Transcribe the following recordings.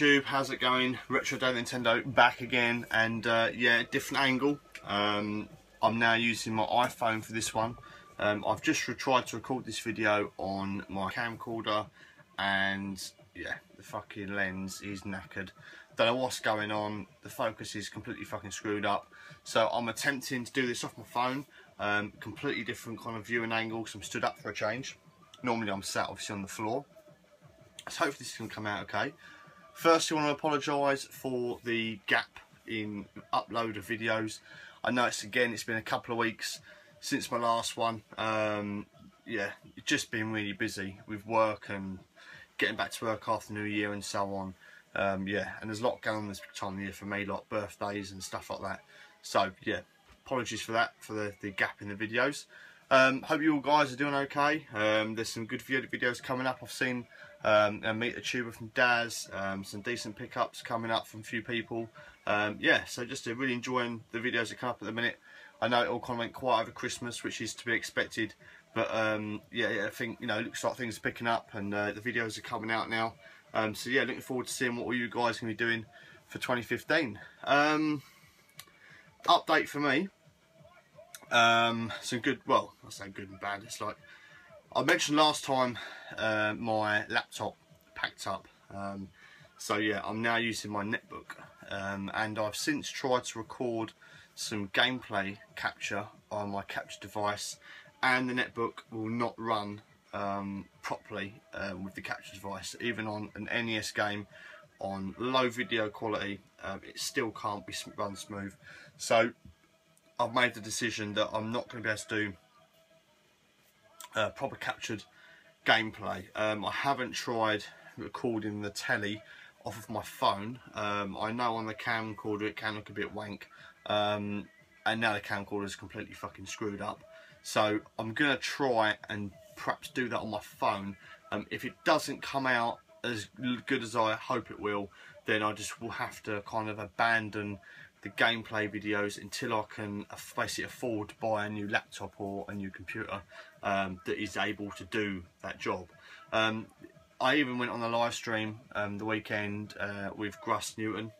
YouTube, how's it going? Retro Day Nintendo back again, and yeah, different angle. I'm now using my iPhone for this one. I've just tried to record this video on my camcorder, and yeah, the fucking lens is knackered. Don't know what's going on, the focus is completely fucking screwed up. So I'm attempting to do this off my phone, completely different kind of viewing angle, so I'm stood up for a change. Normally I'm sat obviously on the floor. So hopefully this can come out okay. Firstly, I want to apologise for the gap in upload of videos. I know it's been a couple of weeks since my last one. Yeah, it's just been really busy with work and getting back to work after New Year and so on. Yeah, and there's a lot going on this time of the year for me, like birthdays and stuff like that. So yeah, apologies for that, for the gap in the videos. Hope you all guys are doing okay. There's some good videos coming up. I've seen a Meet a Tuber from Daz, some decent pickups coming up from a few people. Yeah, so just really enjoying the videos that come up at the minute. I know it all kind of went quiet over Christmas, which is to be expected, but yeah, I think, you know, it looks like things are picking up, and the videos are coming out now. So yeah, looking forward to seeing what all you guys are going to be doing for 2015. Update for me. Some good, well, I say good and bad, it's like I mentioned last time, my laptop packed up, so yeah, I'm now using my netbook, and I've since tried to record some gameplay capture on my capture device, and the netbook will not run properly with the capture device. Even on an NES game on low video quality, it still can't be run smooth. So I've made the decision that I'm not going to be able to do proper captured gameplay. I haven't tried recording the telly off of my phone. I know on the camcorder it can look a bit wank, and now the camcorder is completely fucking screwed up. So I'm going to try and perhaps do that on my phone. If it doesn't come out as good as I hope it will, then I just will have to kind of abandon the gameplay videos until I can basically afford to buy a new laptop or a new computer that is able to do that job. I even went on a live stream the weekend with Gruss Newton,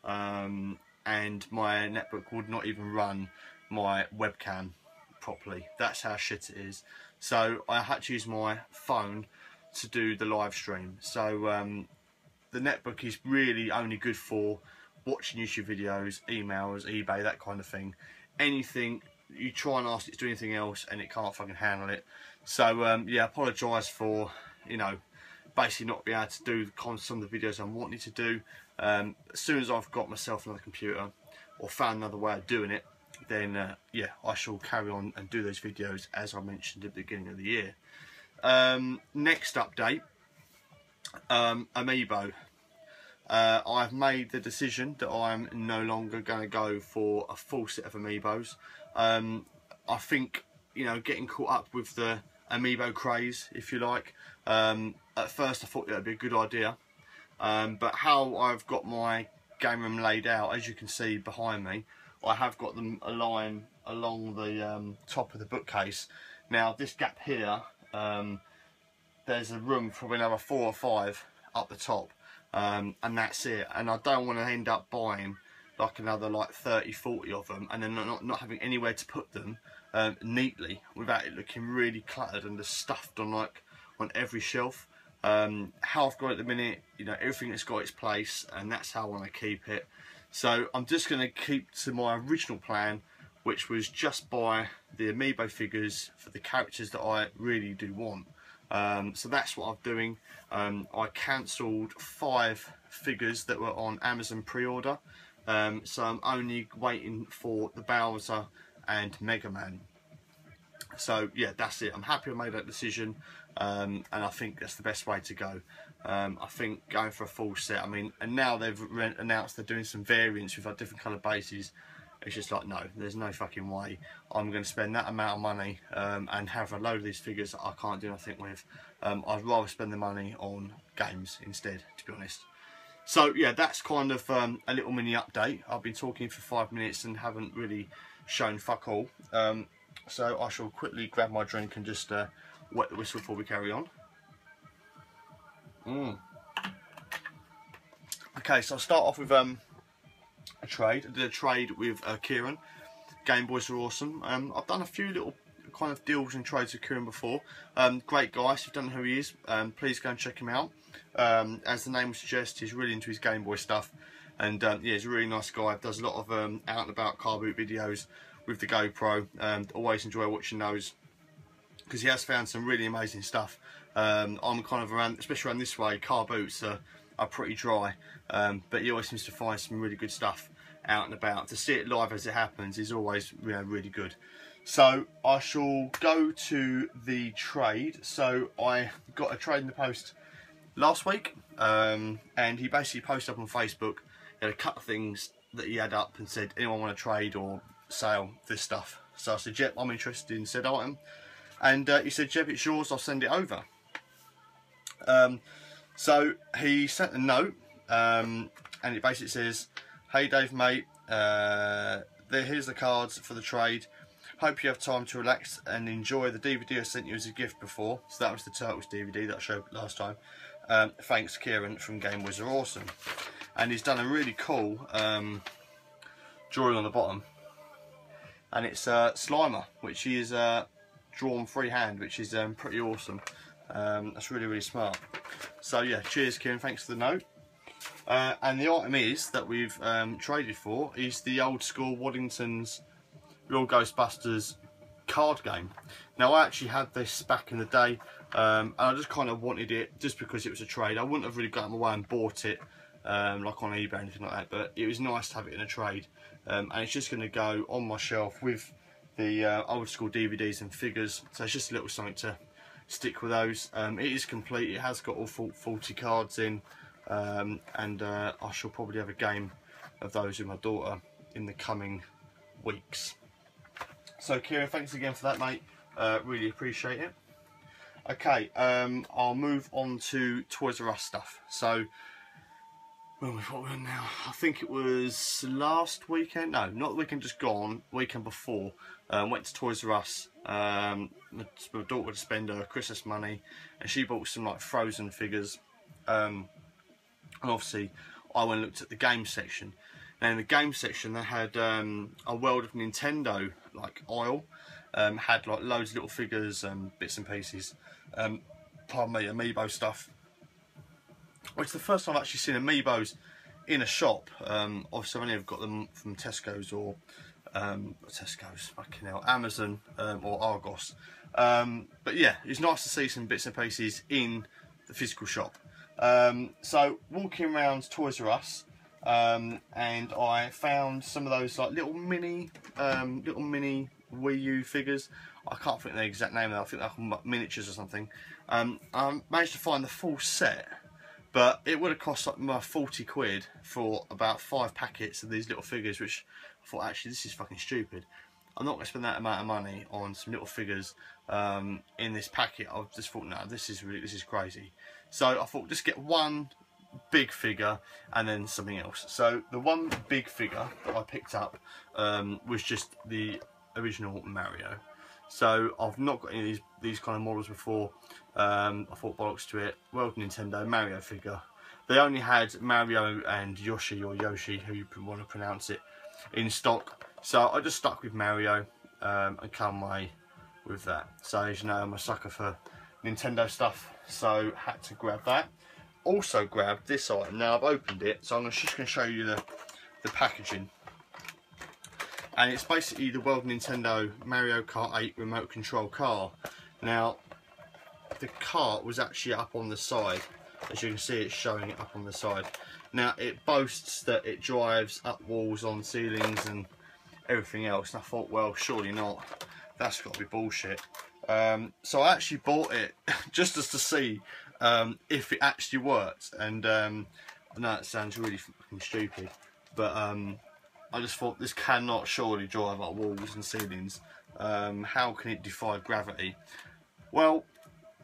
and my netbook would not even run my webcam properly. That's how shit it is. So I had to use my phone to do the live stream. So the netbook is really only good for watching YouTube videos, emails, eBay, that kind of thing. Anything you try and ask it to do anything else, and it can't fucking handle it. So yeah, I apologise for, you know, basically not being able to do some of the videos I'm wanting to do. As soon as I've got myself another computer or found another way of doing it, then yeah, I shall carry on and do those videos as I mentioned at the beginning of the year. Next update, Amiibo. I've made the decision that I'm no longer going to go for a full set of Amiibos. I think, you know, getting caught up with the Amiibo craze, if you like. At first I thought that would be a good idea, but how I've got my game room laid out, as you can see behind me, I have got them aligned along the top of the bookcase. Now this gap here, there's a room for another 4 or 5 up the top. And that's it, and I don't want to end up buying like another like 30-40 of them and then not having anywhere to put them neatly without it looking really cluttered and just stuffed on every shelf. How I've got it at the minute, you know, everything has got its place, and that's how I want to keep it. So I'm just going to keep to my original plan, which was just buy the Amiibo figures for the characters that I really do want. So that's what I'm doing. I cancelled 5 figures that were on Amazon pre-order, so I'm only waiting for the Bowser and Mega Man. So yeah, that's it. I'm happy I made that decision, and I think that's the best way to go. I think going for a full set, I mean, and now they've announced they're doing some variants with like different colour bases. It's just like, no, there's no fucking way I'm going to spend that amount of money and have a load of these figures that I can't do nothing with. I'd rather spend the money on games instead, to be honest. So yeah, that's kind of a little mini update. I've been talking for 5 minutes and haven't really shown fuck all. So I shall quickly grab my drink and just wet the whistle before we carry on. Okay, so I'll start off with a trade. I did a trade with Kieran, Gameboysareawesome. I've done a few little kind of deals and trades with Kieran before. Great guy, if you don't know who he is, please go and check him out. As the name would suggest, he's really into his Game Boy stuff, and yeah, he's a really nice guy. Does a lot of out and about car boot videos with the GoPro. Always enjoy watching those because he has found some really amazing stuff. I'm kind of around, especially around this way, car boots are pretty dry, but he always seems to find some really good stuff out and about. To see it live as it happens is always, you know, really good. So I shall go to the trade. So I got a trade in the post last week, and he basically posted up on Facebook. He had a couple of things that he had up and said, anyone want to trade or sale this stuff? So I said, yep, I'm interested in said item. And he said, Jeb, it's yours, I'll send it over. So he sent a note, and it basically says, hey Dave mate, here's the cards for the trade. Hope you have time to relax and enjoy the DVD I sent you as a gift before. So that was the Turtles DVD that I showed last time. Thanks Kieran from Gameboysareawesome. And he's done a really cool drawing on the bottom. And it's Slimer, which he is drawn freehand, which is pretty awesome. That's really, really smart. So yeah, cheers Kieran, thanks for the note. And the item is that we've traded for is the old school Waddington's Real Ghostbusters card game. Now I actually had this back in the day, and I just kind of wanted it just because it was a trade. I wouldn't have really got out of my way and bought it like on eBay or anything like that, but it was nice to have it in a trade. And it's just going to go on my shelf with the old school DVDs and figures, so it's just a little something to stick with those. It is complete, it has got all 40 cards in, and I shall probably have a game of those with my daughter in the coming weeks. So Kieran, thanks again for that mate, really appreciate it. Okay, I'll move on to Toys R Us stuff. So what we're on now, I think it was last weekend, no, not the weekend just gone, weekend before, went to Toys R Us, my daughter to spend her Christmas money, and she bought some like Frozen figures, and obviously I went and looked at the game section. Now in the game section they had a World of Nintendo like aisle, had like loads of little figures and bits and pieces, pardon me, Amiibo stuff. Which is the first time I've actually seen Amiibos in a shop. Obviously I've only ever got them from Tesco's or fucking hell, Amazon or Argos. But yeah, it's nice to see some bits and pieces in the physical shop. So walking around Toys R Us, and I found some of those like little mini Wii U figures. I can't think of the exact name of them. I think they're called miniatures or something. I managed to find the full set, but it would have cost like 40 quid for about 5 packets of these little figures, which I thought, actually this is fucking stupid. I'm not going to spend that amount of money on some little figures in this packet. I just thought, no, this is crazy. So I thought, just get one big figure and then something else. So the one big figure that I picked up was just the original Mario. So I've not got any of these kind of models before. I thought, bollocks to it, World Nintendo Mario figure. They only had Mario and Yoshi, or Yoshi, how you want to pronounce it, in stock. So I just stuck with Mario and come away with that. So as you know, I'm a sucker for Nintendo stuff, so had to grab that. Also grabbed this item. Now I've opened it, so I'm just going to show you the packaging. And it's basically the World Nintendo Mario Kart 8 remote control car. Now the cart was actually up on the side. As you can see, it's showing it up on the side. Now it boasts that it drives up walls, on ceilings and everything else. And I thought, well, surely not. That's got to be bullshit. So I actually bought it just as to see if it actually worked. And I know it sounds really fucking stupid, but I just thought, this cannot surely drive up walls and ceilings. How can it defy gravity? Well,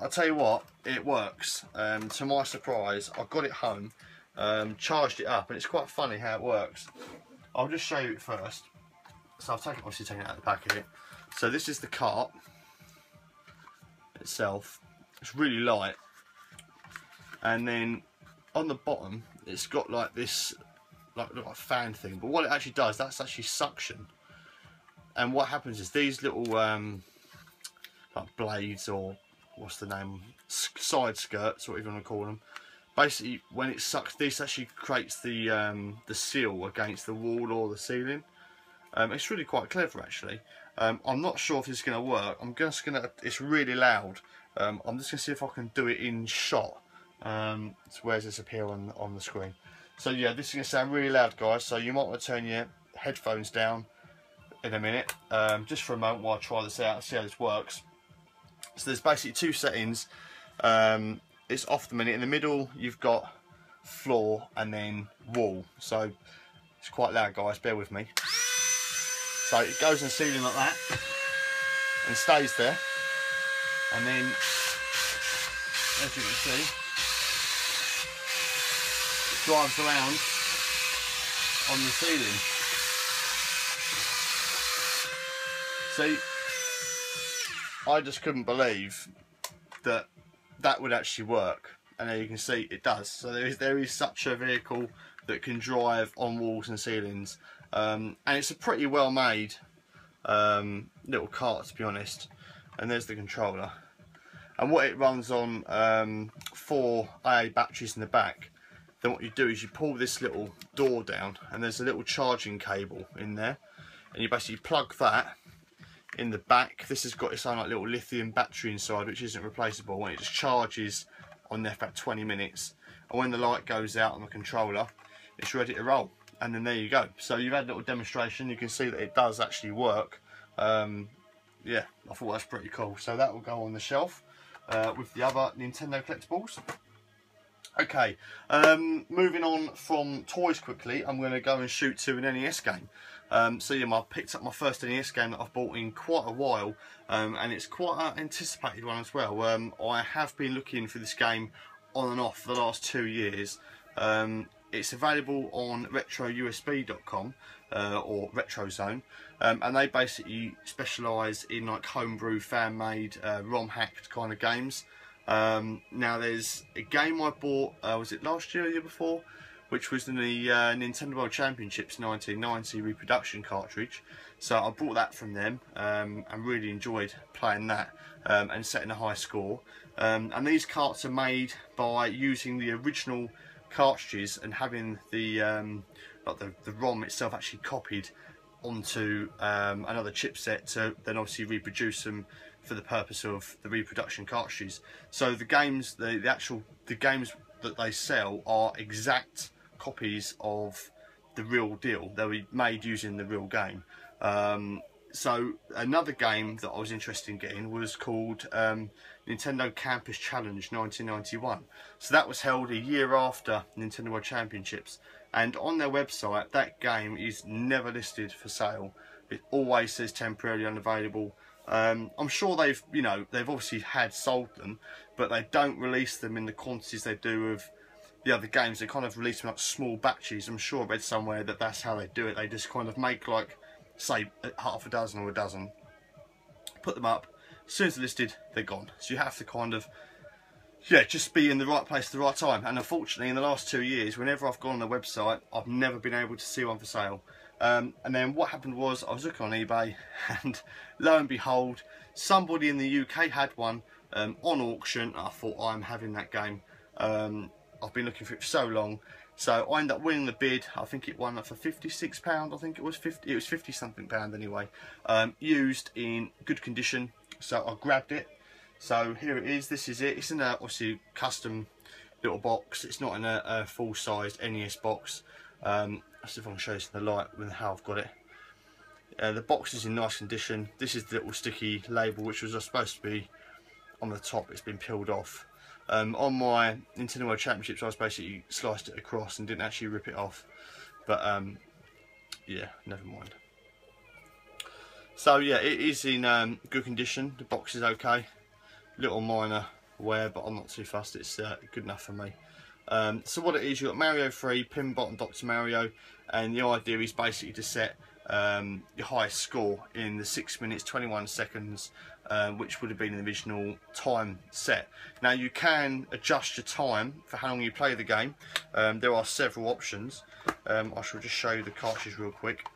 I'll tell you what, it works. To my surprise, I got it home, charged it up, and it's quite funny how it works. I'll just show you it first. So I've obviously taken it out of the back of it. So this is the cart itself. It's really light. And then on the bottom it's got like this like a fan thing, but what it actually does, that's actually suction. And what happens is these little like blades, or what's the name, side skirts, whatever you want to call them, basically when it sucks, this actually creates the seal against the wall or the ceiling. It's really quite clever actually. I'm not sure if this is going to work. I'm just going to, it's really loud. I'm just going to see if I can do it in shot. So where's this appear on the screen? So yeah, this is going to sound really loud, guys, so you might want to turn your headphones down in a minute, just for a moment while I try this out and see how this works. So there's basically two settings. It's off the minute. In the middle you've got floor and then wall, so it's quite loud, guys, bear with me. So it goes in the ceiling like that and stays there, and then as you can see it drives around on the ceiling. See, I just couldn't believe that that would actually work, and there you can see it does. So there is such a vehicle that can drive on walls and ceilings, and it's a pretty well made little cart, to be honest. And there's the controller, and what it runs on, 4 AA batteries in the back. Then what you do is you pull this little door down, and there's a little charging cable in there, and you basically plug that in the back. This has got its own like little lithium battery inside, which isn't replaceable, and it just charges on there for about 20 minutes, and when the light goes out on the controller it's ready to roll. And then there you go. So you've had a little demonstration, you can see that it does actually work. Yeah, I thought that's pretty cool. So that will go on the shelf with the other Nintendo collectibles. Okay, moving on from toys quickly, I'm going to go and shoot to an NES game. So yeah, I picked up my first NES game that I've bought in quite a while, and it's quite an anticipated one as well. I have been looking for this game on and off for the last 2 years. It's available on retrousb.com or RetroZone, and they basically specialise in like homebrew, fan-made, ROM-hacked kind of games. Now there's a game I bought, was it last year or the year before, which was in the Nintendo World Championships 1990 reproduction cartridge. So I bought that from them, and really enjoyed playing that and setting a high score. And these carts are made by using the original cartridges and having the like the ROM itself actually copied onto another chipset to then obviously reproduce them for the purpose of the reproduction cartridges. So the games, the games that they sell are exact copies of the real deal. They'll be made using the real game. So another game that I was interested in getting was called Nintendo Campus Challenge 1991. So that was held a year after Nintendo World Championships, and on their website that game is never listed for sale. It always says temporarily unavailable. I'm sure they've obviously had sold them, but they don't release them in the quantities they do of the other games. They kind of release them like small batches. I'm sure I read somewhere that that's how they do it. They just kind of make like, say, half a dozen or a dozen, put them up, as soon as they're listed they're gone. So you have to kind of, yeah, just be in the right place at the right time. And unfortunately in the last 2 years, whenever I've gone on the website, I've never been able to see one for sale. And then what happened was I was looking on eBay, and lo and behold, somebody in the UK had one on auction. I thought, I'm having that game. I've been looking for it for so long. So I ended up winning the bid. I think it won for £56. I think it was 50. It was 50 something pound anyway. Used in good condition. So I grabbed it. So here it is. This is it. It's in a obviously custom little box. It's not in a full-sized NES box. Let's see if I can show this in the light with how I've got it. The box is in nice condition. This is the little sticky label, which was supposed to be on the top. It's been peeled off. On my Nintendo World Championships, I was basically sliced it across and didn't actually rip it off. But yeah, never mind. So yeah, it is in good condition. The box is okay. Little minor wear, but I'm not too fussed. It's good enough for me. So what it is, you've got Mario 3, Pin Bottom Dr. Mario, and the idea is basically to set your highest score in the 6 minutes 21 seconds, which would have been the original time set. Now you can adjust your time for how long you play the game. There are several options. I shall just show you the cartridge real quick.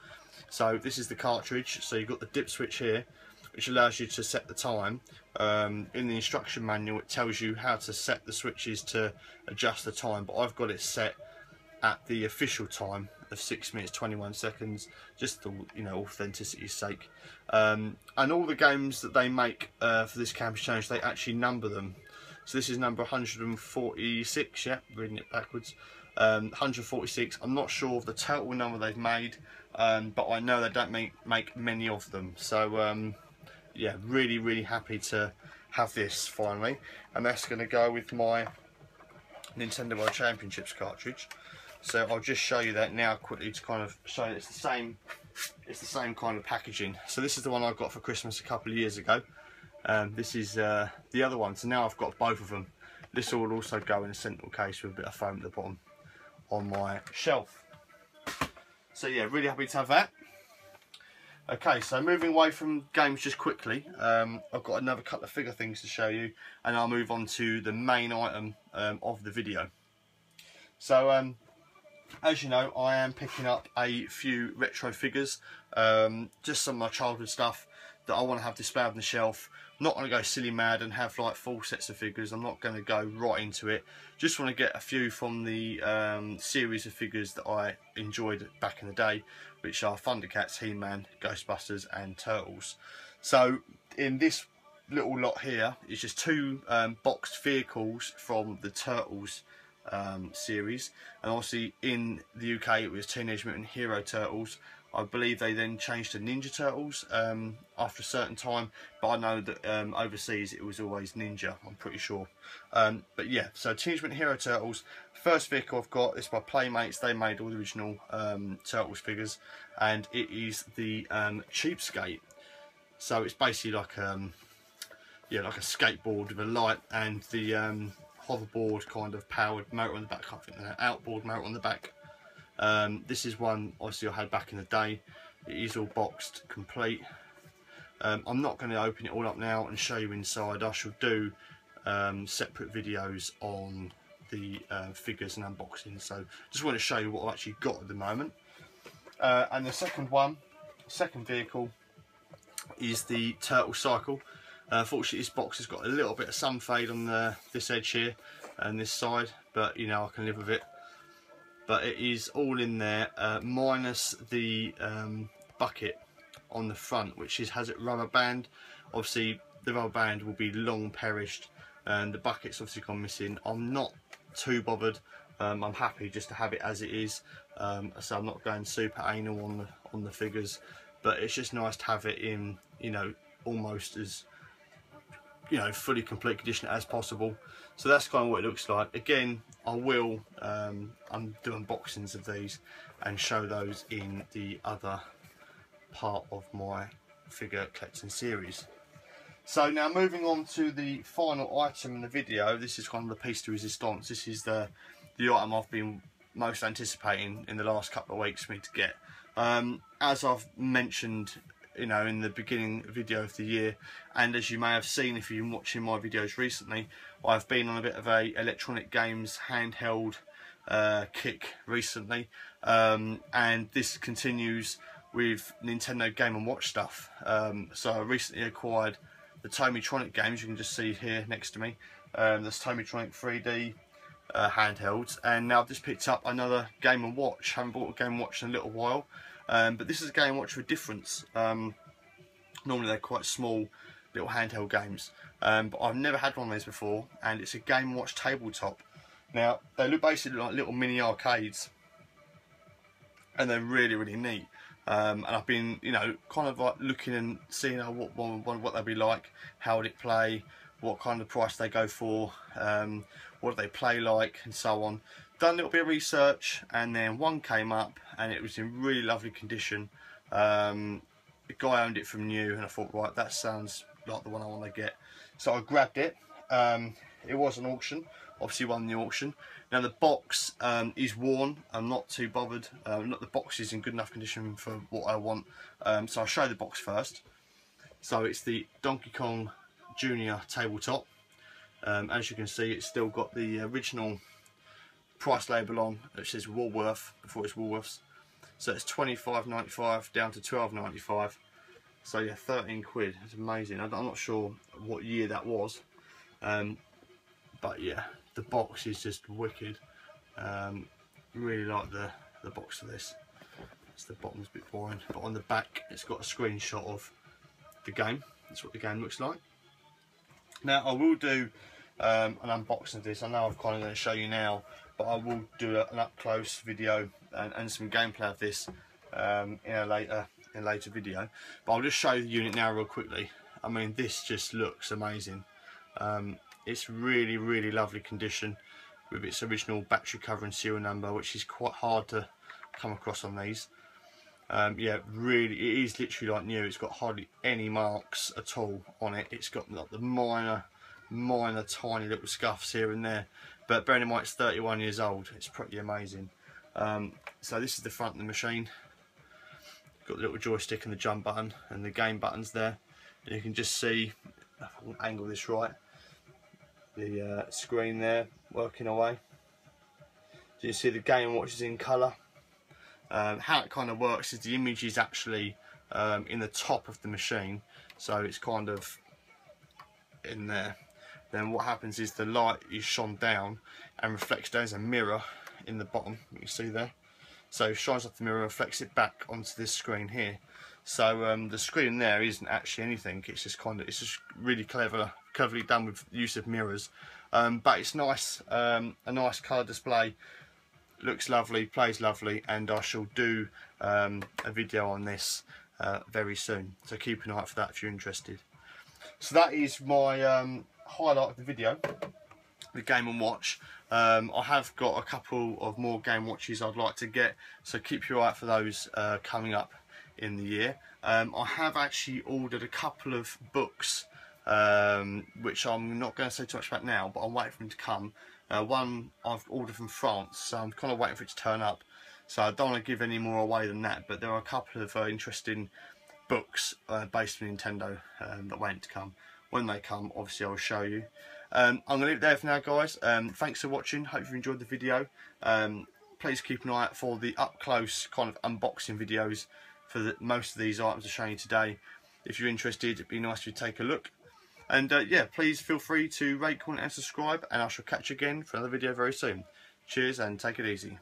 So this is the cartridge, so you've got the dip switch here, which allows you to set the time. In the instruction manual it tells you how to set the switches to adjust the time, but I've got it set at the official time of 6 minutes 21 seconds, just for, you know, authenticity's sake. And all the games that they make for this campus challenge, they actually number them. So this is number 146, yeah, reading it backwards. 146. I'm not sure of the total number they've made, but I know they don't make many of them. So yeah, really happy to have this finally, and that's going to go with my Nintendo World Championships cartridge. So I'll just show you that now quickly to kind of show you it's the same kind of packaging. So this is the one I got for Christmas a couple of years ago. This is the other one. So now I've got both of them. This will also go in a central case with a bit of foam at the bottom on my shelf. So yeah, really happy to have that. Okay, so moving away from games just quickly, I've got another couple of figure things to show you, and I'll move on to the main item of the video. So as you know, I am picking up a few retro figures, just some of my childhood stuff that I want to have displayed on the shelf. Not going to go silly mad and have like full sets of figures. I'm not going to go right into it. Just want to get a few from the series of figures that I enjoyed back in the day, which are Thundercats, He-Man, Ghostbusters and Turtles. So in this little lot here is just two boxed vehicles from the Turtles series, and obviously in the UK it was Teenage Mutant Hero Turtles. I believe they then changed to Ninja Turtles after a certain time, but I know that overseas it was always Ninja, I'm pretty sure. But yeah, so Teenage Mutant Hero Turtles, first vehicle I've got is by Playmates. They made all the original Turtles figures, and it is the Cheapskate. So it's basically like yeah, like a skateboard with a light and the hoverboard kind of powered motor on the back. I can't think of that, outboard motor on the back. This is one obviously I had back in the day. It is all boxed complete. I'm not going to open it all up now and show you inside. I shall do separate videos on the figures and unboxing, so just want to show you what I've actually got at the moment. And the second vehicle is the Turtle Cycle. Fortunately this box has got a little bit of sun fade on this edge here and this side, but you know, I can live with it. But it is all in there, minus the bucket on the front, which has a rubber band. Obviously the rubber band will be long perished, and the bucket's obviously gone missing. I'm not too bothered. I'm happy just to have it as it is. So I'm not going super anal on the figures, but it's just nice to have it in, you know, almost as, you know, fully complete condition as possible. So that's kind of what it looks like. Again, I will do unboxings of these and show those in the other part of my figure collecting series. So now moving on to the final item in the video. This is kind of the piece de resistance. This is the item I've been most anticipating in the last couple of weeks for me to get. As I've mentioned, you know, in the beginning video of the year, and as you may have seen if you've been watching my videos recently, I've been on a bit of a electronic games handheld kick recently, and this continues with Nintendo Game & Watch stuff. So I recently acquired the Tomitronic games, you can just see here next to me. This Tomitronic 3D handhelds, and now I've just picked up another Game & Watch. Haven't bought a Game & Watch in a little while. But this is a Game & Watch with a difference. Normally they're quite small little handheld games, but I've never had one of these before, and it's a Game & Watch tabletop. Now they look basically like little mini arcades, and they're really neat. And I've been, you know, kind of like looking and seeing what they'll be like, how would it play, what kind of price they go for, what do they play like, and so on. Done a little bit of research, and then one came up and it was in really lovely condition. The guy owned it from new, and I thought, right, that sounds like the one I want to get. So I grabbed it. It was an auction. obviously won the auction. Now the box is worn. I'm not too bothered. Not the box is in good enough condition for what I want. So I'll show you the box first. So it's the Donkey Kong Jr. tabletop. As you can see, it's still got the original price label on, which says Woolworth before it's Woolworths. So it's £25.95 down to £12.95. So yeah, 13 quid. It's amazing. I'm not sure what year that was, but yeah, the box is just wicked. Really like the box of this. The bottom's a bit boring, but on the back it's got a screenshot of the game. That's what the game looks like. Now I will do an unboxing of this. I know I'm kind of going to show you now, but I will do an up close video and some gameplay of this in a later video. But I'll just show you the unit now real quickly. I mean, this just looks amazing. It's really lovely condition with its original battery cover and serial number, which is quite hard to come across on these. Yeah, really, it is literally like new. It's got hardly any marks at all on it. It's got like the minor tiny little scuffs here and there, but bearing in mind it's 31 years old, it's pretty amazing. So this is the front of the machine. Got the little joystick and the jump button and the game buttons there. And you can just see, if I can angle this right, the screen there working away. So you see the Game & Watch is in colour. How it kind of works is the image is actually in the top of the machine, so it's kind of in there. Then what happens is the light is shone down and reflects. There's a mirror in the bottom, you see there, so it shines off the mirror, reflects it back onto this screen here. So the screen there isn't actually anything. It's just it's really cleverly done with the use of mirrors. But it's nice, a nice colour display. Looks lovely, plays lovely, and I shall do a video on this very soon. So keep an eye out for that if you're interested. So that is my highlight of the video, the Game & Watch. I have got a couple of more Game Watches I'd like to get, so keep your eye out for those coming up in the year. I have actually ordered a couple of books, which I'm not going to say too much about now, but I'm waiting for them to come. One I've ordered from France, so I'm kind of waiting for it to turn up, so I don't want to give any more away than that, but there are a couple of interesting books based on Nintendo that wait to come. When they come, obviously I'll show you. I'm going to leave it there for now, guys. Thanks for watching, hope you enjoyed the video. Please keep an eye out for the up close kind of unboxing videos for most of these items I'm showing you today. If you're interested, it'd be nice if you take a look. And yeah, please feel free to rate, comment and subscribe, and I shall catch you again for another video very soon. Cheers and take it easy.